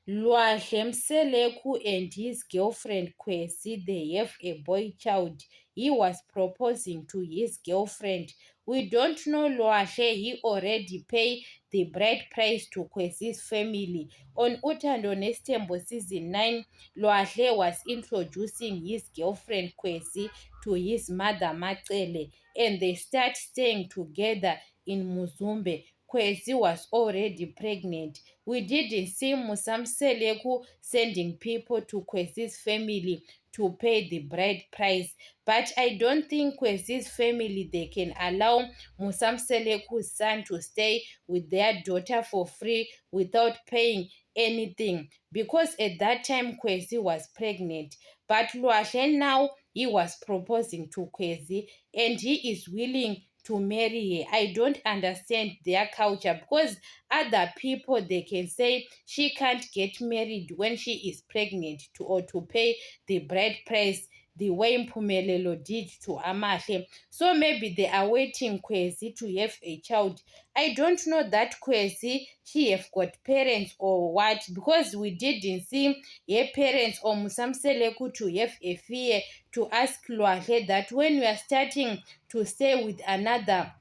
Lwahle Mseleku and his girlfriend Kwesi, they have a boy child. He was proposing to his girlfriend. We don't know Lwahle, he already paid the bride price to Kwesi's family. On Utando Nestembo season 9, Lwahle was introducing his girlfriend Kwesi to his mother Macele, and they start staying together in Muzumbe. Kwesi was already pregnant. We didn't see Musamseleku sending people to Kwesi's family to pay the bride price. But I don't think Kwesi's family, they can allow Musamseleku's son to stay with their daughter for free without paying anything. Because at that time Kwesi was pregnant. But Lwahle now, he was proposing to Kwesi and he is willing to marry her. I don't understand their culture, because other people, they can say she can't get married when she is pregnant or to pay the bride price the way Mpumelelo did to Amahle. So maybe they are waiting Kwesi to have a child. I don't know that Kwesi, she have got parents or what, because we didn't see her parents or Musamseleku to have a fear to ask Lwahle that when we are starting to stay with another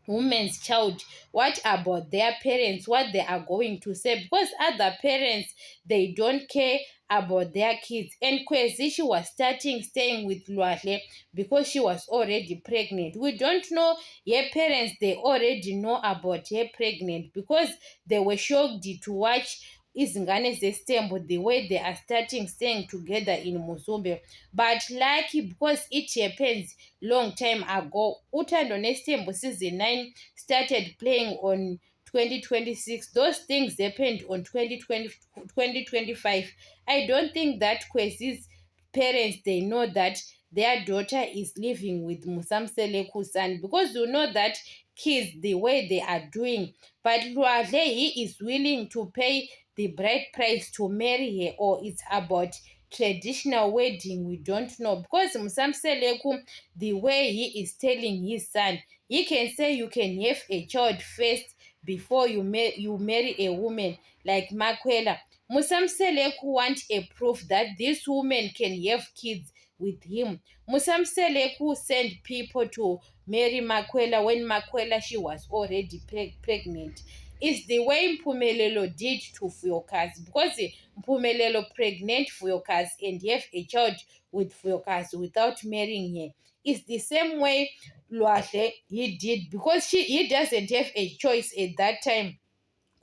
woman's child, what about their parents, what they are going to say, because other parents, they don't care about their kids. And Kwesi, she was starting staying with Lwahle because she was already pregnant. We don't know her parents, they already know about her pregnant because they were shocked to watch izingane zestembu the way they are starting staying together in Muzumbe. But lucky, because it happens long time ago, Utando Nestembu season 9 started playing on 2026. Those things happened on 2025. I don't think that Kwesi's parents, they know that their daughter is living with Musamseleku's son, because you know that kids, the way they are doing. But Lwahle, he is willing to pay the bride price to marry her, or it's about traditional wedding, we don't know. Because Musamseleku, the way he is telling his son, he can say you can have a child first before you marry a woman like Makwela. Musamseleku want a proof that this woman can have kids with him. Musamseleku sent people to marry Makwela when Makwela, she was already pregnant. It's the way Mpumelelo did to Fuyokazi, because Mpumelelo pregnant Fuyokazi and have a child with Fuyokazi without marrying her. It's the same way Lwahle, he did, because he doesn't have a choice at that time.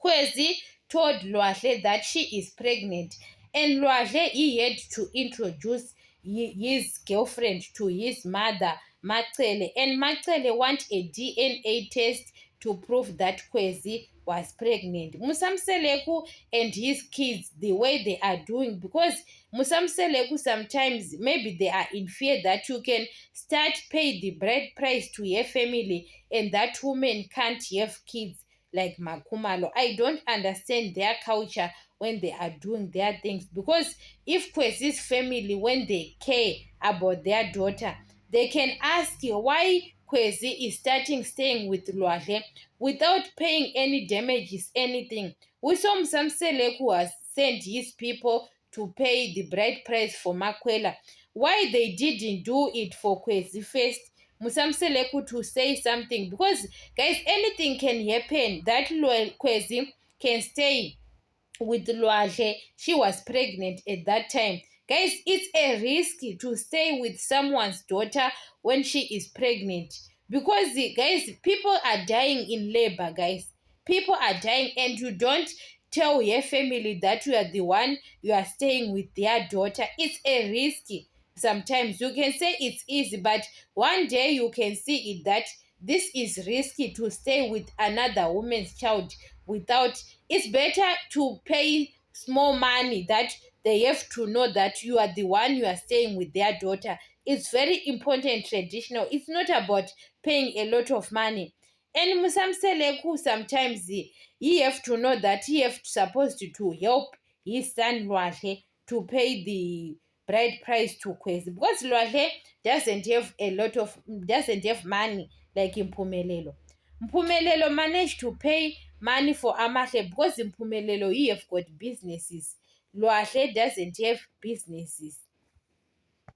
Kwesi told Lwahle that she is pregnant, and Lwahle, he had to introduce his girlfriend to his mother Macele, and Macele want a DNA test to prove that Kwesi was pregnant. Musamseleku and his kids, the way they are doing, because Musamseleku sometimes maybe they are in fear that you can start pay the bride price to your family and that woman can't have kids like Makumalo. I don't understand their culture when they are doing their things, because if Kwesi's family, when they care about their daughter, they can ask you why Kwesi is starting staying with Lwahle without paying any damages, anything. We saw Msamseleku has sent his people to pay the bride price for Makwela. Why they didn't do it for Kwesi first? Musamseleku to say something, because guys, anything can happen. That Kwesi can stay with Lwahle. She was pregnant at that time. Guys, it's a risk to stay with someone's daughter when she is pregnant, because guys, people are dying in labor, guys. People are dying, and you don't tell your family that you are the one, you are staying with their daughter. It's a risk. Sometimes you can say it's easy, but one day you can see it that this is risky to stay with another woman's child without. It's better to pay small money that they have to know that you are the one, you are staying with their daughter. It's very important, traditional. It's not about paying a lot of money. And Musamseleku, sometimes he have to know that he have supposed to help his son Lwahle to pay the bride price to Kwesi, because Lwahle doesn't have money like Mpumelelo. Mpumelelo managed to pay money for Amahle because Mpumelelo, you have got businesses. Lwahle doesn't have businesses.